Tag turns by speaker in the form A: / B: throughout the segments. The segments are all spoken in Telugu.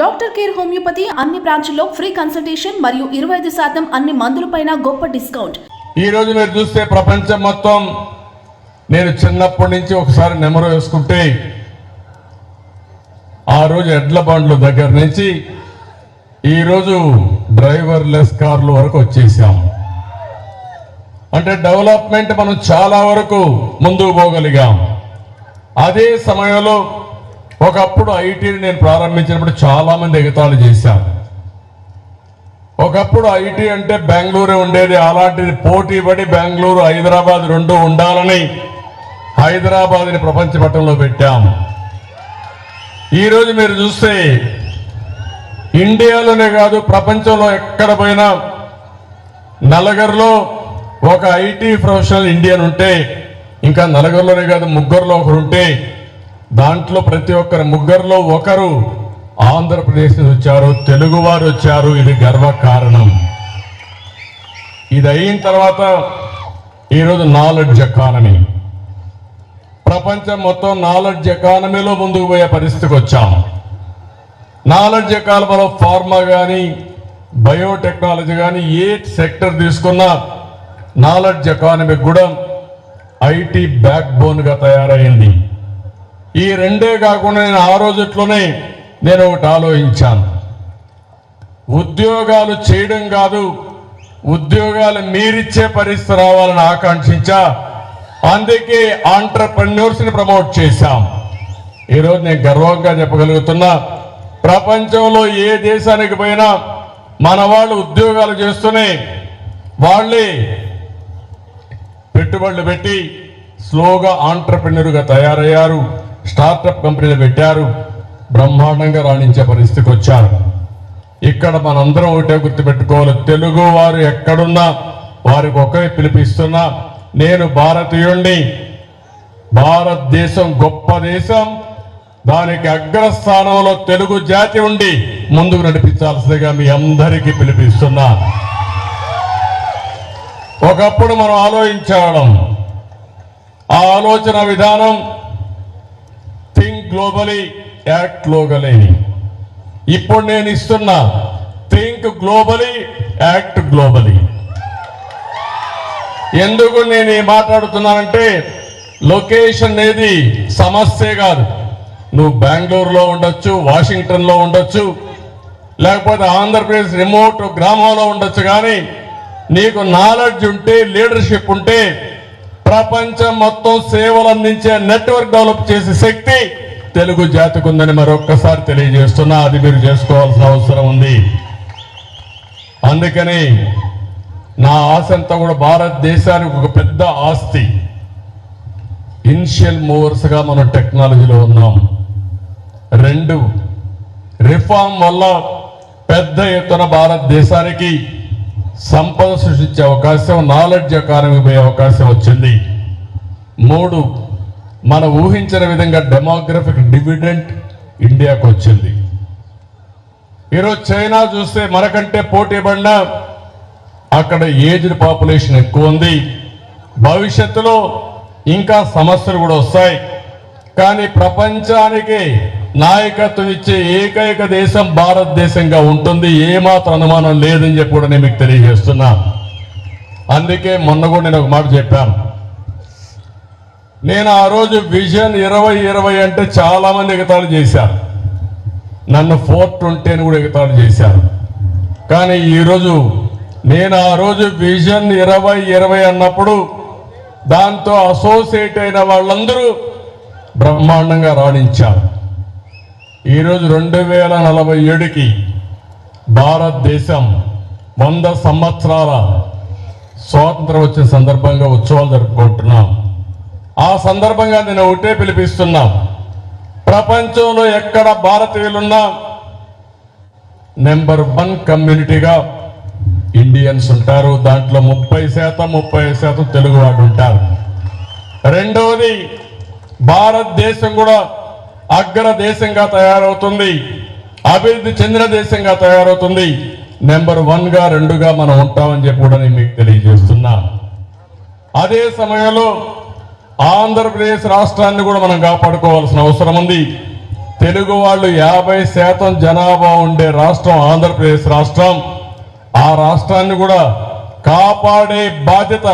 A: డాక్టర్ కేర్ హోమియోపతి అన్ని బ్రాంచ్ల్లో ఫ్రీ కన్సల్టేషన్ మరియు 25% అన్ని మందులపైన గొప్ప డిస్కౌంట్.
B: ఈ రోజు మీరు చూస్తే ప్రపంచం మొత్తం నేను చిన్నప్పటి నుంచి ఒకసారి నెమరు వేసుకుంటే ఆ రోజు ఎడ్ల బండ్ల దగ్గర నుంచి ఈ రోజు డ్రైవర్లెస్ కార్ల వరకు వచ్చేసాం. అంటే డెవలప్మెంట్ మనం చాలా వరకు ముందుకు పోగలిగాం. అదే సమయంలో ఒకప్పుడు ఐటీని నేను ప్రారంభించినప్పుడు చాలా మంది ఎగతాళి చేశారు. ఒకప్పుడు ఐటీ అంటే బెంగళూరు ఉండేది, అలాంటిది పోటీ పడి బెంగళూరు హైదరాబాద్ రెండు ఉండాలని హైదరాబాద్ని ప్రపంచ పటంలో పెట్టాం. ఈరోజు మీరు చూస్తే ఇండియాలోనే కాదు ప్రపంచంలో ఎక్కడ పోయినా నలుగురిలో ఒక ఐటీ ప్రొఫెషనల్ ఇండియన్ ఉంటే, ఇంకా నలుగురిలోనే కాదు ముగ్గురులో ఒకరు ఉంటే దాంట్లో ప్రతి ఒక్కరు ముగ్గురులో ఒకరు ఆంధ్రప్రదేశ్ నుంచి వచ్చారు, తెలుగువారు వచ్చారు. ఇది గర్వకారణం. ఇది అయిన తర్వాత ఈరోజు నాలెడ్జ్ ఎకానమీ, ప్రపంచం మొత్తం నాలెడ్జ్ ఎకానమీలో ముందుకు పోయే పరిస్థితికి వచ్చాం. నాలెడ్జ్ ఎకానమీలో ఫార్మా కానీ బయోటెక్నాలజీ కానీ ఏ సెక్టర్ తీసుకున్నా నాలెడ్జ్ ఎకానమీ కూడా ఐటీ బ్యాక్ బోన్గా తయారైంది. ఈ రెండే కాకుండా నేను ఆ రోజుట్లోనే నేను ఒకటి ఆలోచించాను. ఉద్యోగాలు చేయడం కాదు, ఉద్యోగాలు మీరిచ్చే పరిస్థితి రావాలని ఆకాంక్షించా. అందుకే ఆంటర్‌ప్రెన్యూర్స్ని ప్రమోట్ చేశాం. ఈరోజు నేను గర్వంగా చెప్పగలుగుతున్నా, ప్రపంచంలో ఏ దేశానికి పోయినా మన వాళ్ళు ఉద్యోగాలు చేస్తూనే వాళ్ళే పెట్టుబడులు పెట్టి స్లోగా ఆంటర్‌ప్రెన్యూర్గా తయారయ్యారు, స్టార్టప్ కంపెనీలు పెట్టారు, బ్రహ్మాండంగా రాణించే పరిస్థితికి వచ్చారు. ఇక్కడ మనందరం ఒకటే గుర్తుపెట్టుకోవాలి, తెలుగు వారు ఎక్కడున్నా వారికి ఒకే పిలిపిస్తున్నా. నేను భారతీయుణ్ణి, భారతదేశం గొప్ప దేశం, దానికి అగ్రస్థానంలో తెలుగు జాతి ఉండి ముందుకు నడిపించాల్సిందిగా మీ అందరికీ పిలిపిస్తున్నా. ఒకప్పుడు మనం ఆలోచించడం, ఆ ఆలోచన విధానం థింక్ గ్లోబలీ యాక్ట్ లోకలీ. ఇప్పుడు నేను ఇస్తున్నా థింక్ గ్లోబలీ యాక్ట్ గ్లోబలీ. ఎందుకు నేను మాట్లాడుతున్నానంటే లొకేషన్ అనేది సమస్యే కాదు. నువ్వు బెంగళూరులో ఉండొచ్చు, వాషింగ్టన్లో ఉండొచ్చు, లేకపోతే ఆంధ్రప్రదేశ్ రిమోట్ గ్రామంలో ఉండొచ్చు, కానీ నీకు నాలెడ్జ్ ఉంటే, లీడర్షిప్ ఉంటే ప్రపంచం మొత్తం సేవలు అందించే నెట్వర్క్ డెవలప్ చేసే శక్తి తెలుగు జాతికి ఉందని మరొక్కసారి తెలియజేస్తున్నా. అది మీరు చేసుకోవాల్సిన అవసరం ఉంది. అందుకని నా ఆశ అంతా కూడా భారతదేశానికి ఒక పెద్ద ఆస్తి. ఇనిషియల్ మూవర్స్గా మనం టెక్నాలజీలో ఉన్నాం. 2 రిఫార్మ్ వల్ల పెద్ద ఎత్తున భారతదేశానికి సంపద సృష్టించే అవకాశం, నాలెడ్జ్ ఎకానమీ పోయే అవకాశం వచ్చింది. 3 మనం ఊహించిన విధంగా డెమోగ్రఫిక్ డివిడెంట్ ఇండియాకు వచ్చింది. ఈరోజు చైనా చూస్తే మనకంటే పోటీ పడినా అక్కడ ఏజ్డ్ పాపులేషన్ ఎక్కువ ఉంది. భవిష్యత్తులో ఇంకా సమస్యలు కూడా వస్తాయి. కానీ ప్రపంచానికి నాయకత్వం ఇచ్చే ఏకైక దేశం భారతదేశంగా ఉంటుంది, ఏమాత్రం అనుమానం లేదని చెప్పి కూడా నేను మీకు తెలియజేస్తున్నా. అందుకే మొన్న కూడా నేను ఒక మాట చెప్పాను. నేను ఆ రోజు విజన్ 2020 అంటే చాలా మంది ఎగతాళి చేశారు, నన్ను 420 అని కూడా ఎగతాళి చేశారు. కానీ ఈరోజు నేను ఆ రోజు విజన్ 2020 అన్నప్పుడు దాంతో అసోసియేట్ అయిన వాళ్ళందరూ బ్రహ్మాండంగా రాణించారు. ఈరోజు 2047కి భారతదేశం 100 సంవత్సరాల స్వాతంత్రం వచ్చిన సందర్భంగా ఉత్సవాలు జరుపుకుంటున్నాం. ఆ సందర్భంగా నేను ఒకటే పిలిపిస్తున్నా, ప్రపంచంలో ఎక్కడ భారతీయులున్నా నెంబర్ 1 కమ్యూనిటీగా ఇండియన్స్ ఉంటారు. దాంట్లో 30% తెలుగు వాడు ఉంటారు. రెండవది, భారతదేశం కూడా అగ్ర దేశంగా తయారవుతుంది, అభివృద్ధి చెందిన దేశంగా తయారవుతుంది. నెంబర్ 1గా 2గా మనం ఉంటామని చెప్పి కూడా నేను మీకు తెలియజేస్తున్నా. అదే సమయంలో ఆంధ్రప్రదేశ్ రాష్ట్రాన్ని కూడా మనం కాపాడుకోవాల్సిన అవసరం ఉంది. తెలుగు వాళ్ళు 50% జనాభా ఉండే రాష్ట్రం ఆంధ్రప్రదేశ్ రాష్ట్రం. ఆ రాష్ట్రాన్ని కూడా కాపాడే బాధ్యత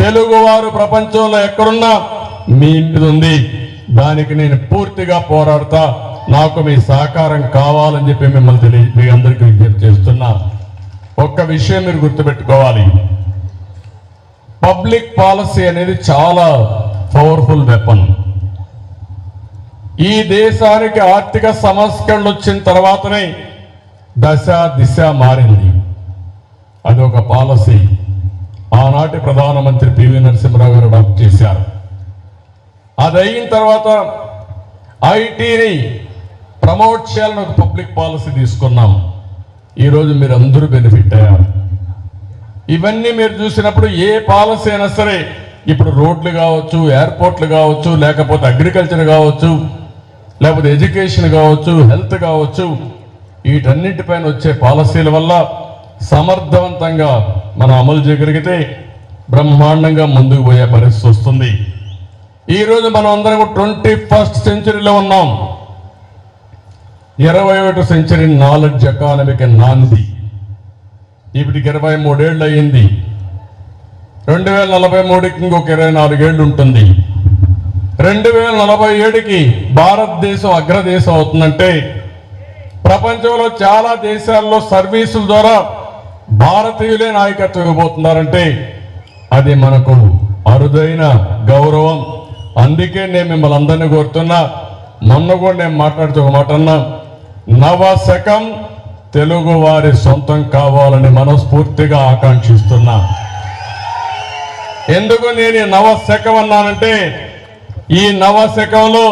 B: తెలుగువారు ప్రపంచంలో ఎక్కడున్నా మీ మీద ఉంది. దానికి నేను పూర్తిగా పోరాడతా. నాకు మీ సహకారం కావాలని చెప్పి మిమ్మల్ని మీ అందరికీ విజ్ఞప్తి చేస్తున్నా. ఒక్క విషయం మీరు గుర్తుపెట్టుకోవాలి, పబ్లిక్ పాలసీ అనేది చాలా పవర్ఫుల్ వెపన్. ఈ దేశానికి ఆర్థిక సంస్కరణలు వచ్చిన తర్వాతనే దశ దిశ మారింది. అది ఒక పాలసీ ఆనాటి ప్రధానమంత్రి పివి నరసింహరావు గారు అడాప్ట్ చేశారు. అది అయిన తర్వాత ఐటీని ప్రమోట్ చేయాలని ఒక పబ్లిక్ పాలసీ తీసుకున్నాం. ఈరోజు మీరు అందరూ బెనిఫిట్ అయ్యారు. ఇవన్నీ మీరు చూసినప్పుడు ఏ పాలసీ అయినా సరే, ఇప్పుడు రోడ్లు కావచ్చు, ఎయిర్పోర్ట్లు కావచ్చు, లేకపోతే అగ్రికల్చర్ కావచ్చు, లేకపోతే ఎడ్యుకేషన్ కావచ్చు, హెల్త్ కావచ్చు, వీటన్నిటిపైన వచ్చే పాలసీల వల్ల సమర్థవంతంగా మనం అమలు చేయగలిగితే బ్రహ్మాండంగా ముందుకు పోయే పరిస్థితి వస్తుంది. ఈరోజు మనం అందరం 21st సెంచరీలో ఉన్నాం. 21వ సెంచరీ నాలెడ్జ్ ఎకానమీకి నాంది. ఇప్పటికి 23 ఏళ్ళు అయ్యింది. 2043కి ఇంకొక 24 ఏళ్ళు ఉంటుంది. 2047కి భారతదేశం అగ్రదేశం అవుతుందంటే, ప్రపంచంలో చాలా దేశాల్లో సర్వీసుల ద్వారా భారతీయులే నాయకత్వం ఇవ్వబోతున్నారంటే అది మనకు అరుదైన గౌరవం. అందుకే నేను మిమ్మల్ని అందరినీ కోరుతున్నా. మొన్న కూడా నేను మాట్లాడుతూ ఒక మాట అన్నా, నవశకం తెలుగు వారి సొంతం కావాలని మనస్ఫూర్తిగా ఆకాంక్షిస్తున్నా. ఎందుకు నేను ఈ నవశకం అన్నానంటే, ఈ నవశకంలో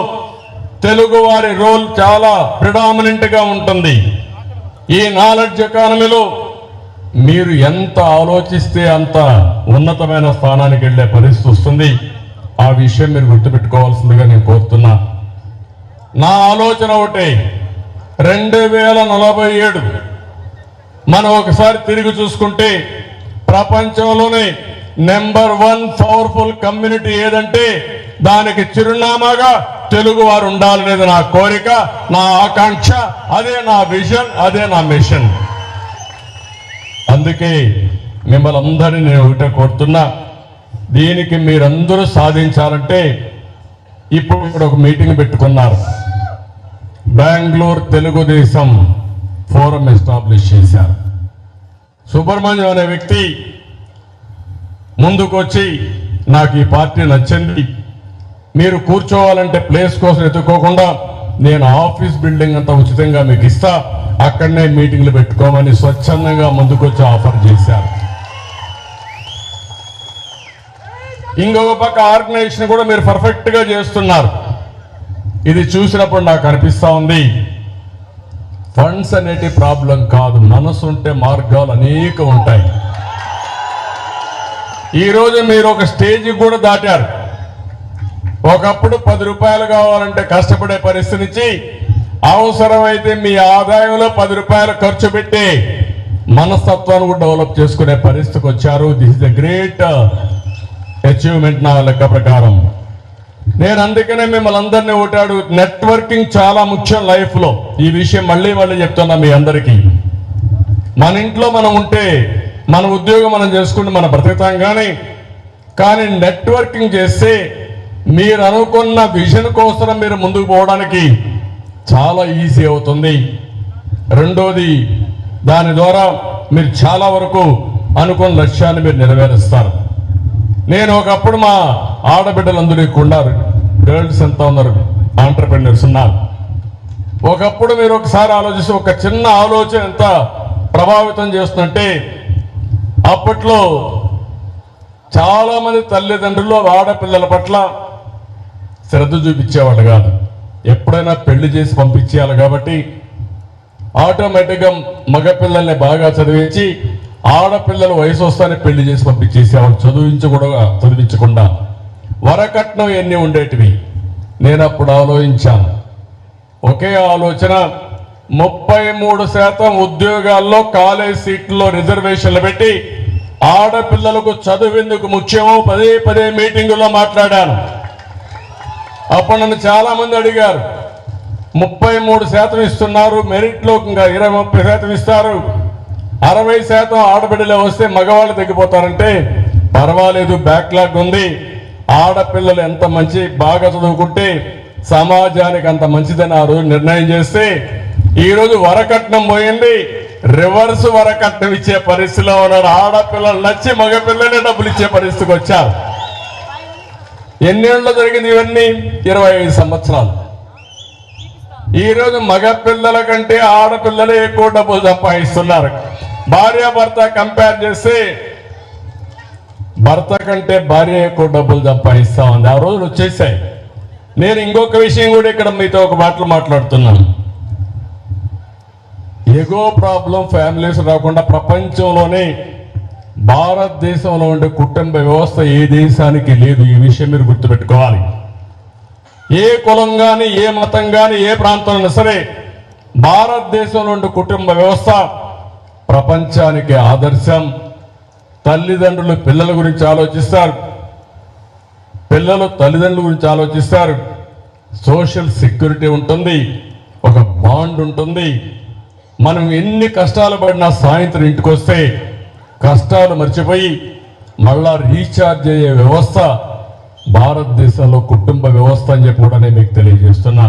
B: తెలుగు వారి రోల్ చాలా ప్రిడామినెంట్ గా ఉంటుంది. ఈ నాలెడ్జ్ ఎకానమీలో మీరు ఎంత ఆలోచిస్తే అంత ఉన్నతమైన స్థానానికి వెళ్లే పరిస్థితి వస్తుంది. ఆ విషయం మీరు గుర్తుపెట్టుకోవాల్సిందిగా నేను కోరుతున్నా. నా ఆలోచన ఒకటే, 2047 మనం ఒకసారి తిరిగి చూసుకుంటే ప్రపంచంలోనే నెంబర్ 1 పవర్ఫుల్ కమ్యూనిటీ ఏదంటే దానికి చిరునామాగా తెలుగు వారు ఉండాలనేది నా కోరిక, నా ఆకాంక్ష, అదే నా విజన్, అదే నా మిషన్. అందుకే మిమ్మల్ని అందరినీ నేను ఒకటే కోరుతున్నా, దీనికి మీరందరూ సాధించాలంటే ఇప్పుడు ఇక్కడ ఒక మీటింగ్ పెట్టుకున్నారు. బెంగళూరు తెలుగుదేశం ఫోరం ఎస్టాబ్లిష్ చేశారు. సుబ్రహ్మణ్యం అనే వ్యక్తి ముందుకు వచ్చి, నాకు ఈ పార్టీ నచ్చింది, మీరు కూర్చోవాలంటే ప్లేస్ కోసం ఎత్తుకోకుండా నేను ఆఫీస్ బిల్డింగ్ అంతా ఉచితంగా మీకు ఇస్తా, అక్కడనే మీటింగ్లు పెట్టుకోమని స్వచ్ఛందంగా ముందుకొచ్చి ఆఫర్ చేశారు. ఇంకొక పక్క ఆర్గనైజేషన్ కూడా మీరు పర్ఫెక్ట్ గా చేస్తున్నారు. ఇది చూసినప్పుడు నాకు అనిపిస్తా ఉంది, ఫండ్స్ అనేటి ప్రాబ్లం కాదు, మనసు ఉంటే మార్గాలు అనేక ఉంటాయి. ఈరోజు మీరు ఒక స్టేజ్ కూడా దాటారు. ఒకప్పుడు 10 రూపాయలు కావాలంటే కష్టపడే పరిస్థితి నుంచి అవసరమైతే మీ ఆదాయంలో 10 రూపాయలు ఖర్చు పెట్టి మనస్తత్వాన్ని కూడా డెవలప్ చేసుకునే పరిస్థితికి వచ్చారు. This is a great achievement నా లెక్క ప్రకారం. నేను అందుకనే మిమ్మల్ని అందరినీ ఓటాడు, నెట్వర్కింగ్ చాలా ముఖ్యం లైఫ్ లో. ఈ విషయం మళ్ళీ చెప్తున్నా మీ అందరికీ. మన ఇంట్లో మనం ఉంటే మన ఉద్యోగం మనం చేసుకుంటే మన బ్రతుకుతాం, కానీ నెట్వర్కింగ్ చేస్తే మీరు అనుకున్న విజన్ కోసం మీరు ముందుకు పోవడానికి చాలా ఈజీ అవుతుంది. రెండోది, దాని ద్వారా మీరు చాలా వరకు అనుకున్న లక్ష్యాన్ని మీరు నెరవేరుస్తారు. నేను ఒకప్పుడు మా ఆడబిడ్డలందరూ ఉన్నారు, గర్ల్స్ ఎంత ఉన్నారు, ఆంటర్ప్రెన్యూర్స్ ఉన్నారు. ఒకప్పుడు మీరు ఒకసారి ఆలోచిస్తే ఒక చిన్న ఆలోచన ఎంత ప్రభావితం చేస్తుందంటే, అప్పట్లో చాలా మంది తల్లిదండ్రులు ఆడపిల్లల పట్ల శ్రద్ధ చూపించేవాళ్ళు కాదు. ఎప్పుడైనా పెళ్లి చేసి పంపించేయాలి కాబట్టి ఆటోమేటిక్గా మగపిల్లల్ని బాగా చదివించి ఆడపిల్లల వయసు వస్తానే పెళ్లి చేసి పంపించేసేవాళ్ళు, చదివించకుండా. వరకట్నం ఎన్ని ఉండేటివి. నేను అప్పుడు ఆలోచించాను, ఒకే ఆలోచన, 33% ఉద్యోగాల్లో కాలేజ్ సీట్లలో రిజర్వేషన్లు పెట్టి ఆడపిల్లలకు చదువెందుకు ముఖ్యమో పదే మీటింగుల్లో మాట్లాడాను. అప్పుడు నన్ను చాలా మంది అడిగారు, 33% ఇస్తున్నారు. మెరిట్లో ఇంకా 20-30% ఇస్తారు. 60% ఆడబిడ్డలే వస్తే మగవాళ్ళు తగ్గిపోతారంటే పర్వాలేదు, బ్యాక్లాగ్ ఉంది. ఆడపిల్లలు ఎంత బాగా చదువుకుంటే సమాజానికి అంత మంచిదని ఆ రోజు నిర్ణయం చేస్తే ఈ రోజు వరకట్నం పోయింది, రివర్స్ వరకట్నం ఇచ్చే పరిస్థితిలో ఉన్నారు. ఆడపిల్లలు నచ్చి మగపిల్లలే డబ్బులు ఇచ్చే పరిస్థితికి వచ్చారు. ఎన్నేళ్ళు జరిగింది ఇవన్నీ? 25 సంవత్సరాలు. ఈ రోజు మగపిల్లల కంటే ఆడపిల్లలే ఎక్కువ డబ్బులు సంపాదిస్తున్నారు. భార్యాభర్త కంపేర్ చేస్తే భర్త కంటే భార్య ఎక్కువ డబ్బులు సంపాదిస్తా ఉంది. ఆ రోజులు వచ్చేసాయి. నేను ఇంకొక విషయం కూడా ఇక్కడ మీతో ఒక మాట్లాడుతున్నాను. ఎగో ప్రాబ్లం ఫ్యామిలీస్ రాకుండా ప్రపంచంలోనే భారతదేశంలో ఉండే కుటుంబ వ్యవస్థ ఏ దేశానికి లేదు. ఈ విషయం మీరు గుర్తుపెట్టుకోవాలి. ఏ కులం కానీ, ఏ మతం కానీ, ఏ ప్రాంతంలో సరే భారతదేశంలో ఉండే కుటుంబ వ్యవస్థ ప్రపంచానికి ఆదర్శం. తల్లిదండ్రులు పిల్లల గురించి ఆలోచిస్తారు, పిల్లలు తల్లిదండ్రుల గురించి ఆలోచిస్తారు. సోషల్ సెక్యూరిటీ ఉంటుంది, ఒక బాండ్ ఉంటుంది. మనం ఎన్ని కష్టాలు పడినా సాయంత్రం ఇంటికి వస్తే కష్టాలు మర్చిపోయి మళ్ళా రీఛార్జ్ అయ్యే వ్యవస్థ భారతదేశంలో కుటుంబ వ్యవస్థ అని చెప్పి కూడా నేను మీకు తెలియజేస్తున్నా.